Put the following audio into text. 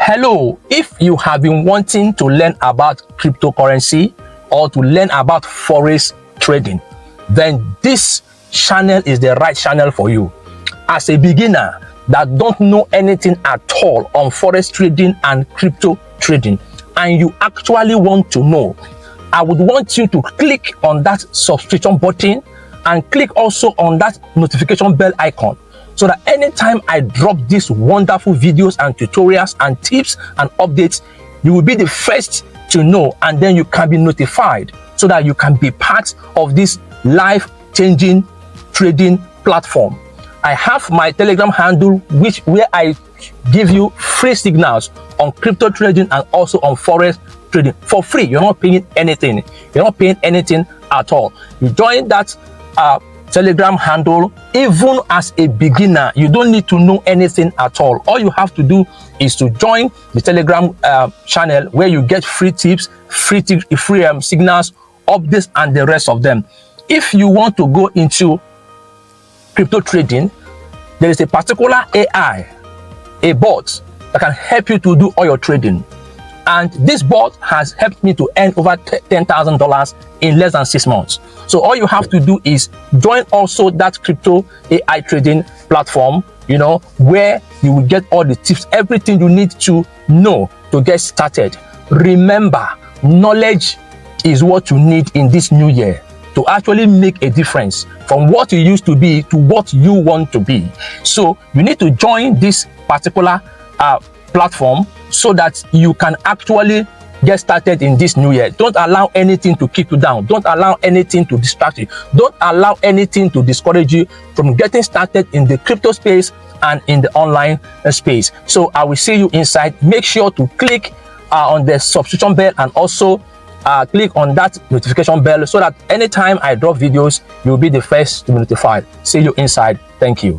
Hello, if you have been wanting to learn about cryptocurrency or to learn about forex trading, then this channel is the right channel for you. As a beginner that don't know anything at all on forex trading and crypto trading, and you actually want to know, I would want you to click on that subscription button and click also on that notification bell icon, so that anytime I drop these wonderful videos and tutorials and tips and updates, you will be the first to know, and then you can be notified so that you can be part of this life-changing trading platform. I have my Telegram handle where I give you free signals on crypto trading and also on forex trading for free. You're not paying anything. You're not paying anything at all. You join that Telegram handle. Even as a beginner, you don't need to know anything at all. All you have to do is to join the Telegram channel, where you get free tips, free signals, updates, and the rest of them. If you want to go into crypto trading, there is a particular AI, a bot that can help you to do all your trading. And this bot has helped me to earn over $10,000 in less than 6 months. So all you have to do is join also that crypto AI trading platform, where you will get all the tips, everything you need to know to get started. Remember, knowledge is what you need in this new year to actually make a difference from what you used to be to what you want to be. So you need to join this particular platform so that you can actually get started in this new year. Don't allow anything to keep you down. Don't allow anything to distract you. Don't allow anything to discourage you from getting started in the crypto space and in the online space. So I will see you inside. Make sure to click on the subscription bell and also click on that notification bell so that anytime I drop videos, you'll be the first to be notified. See you inside. Thank you.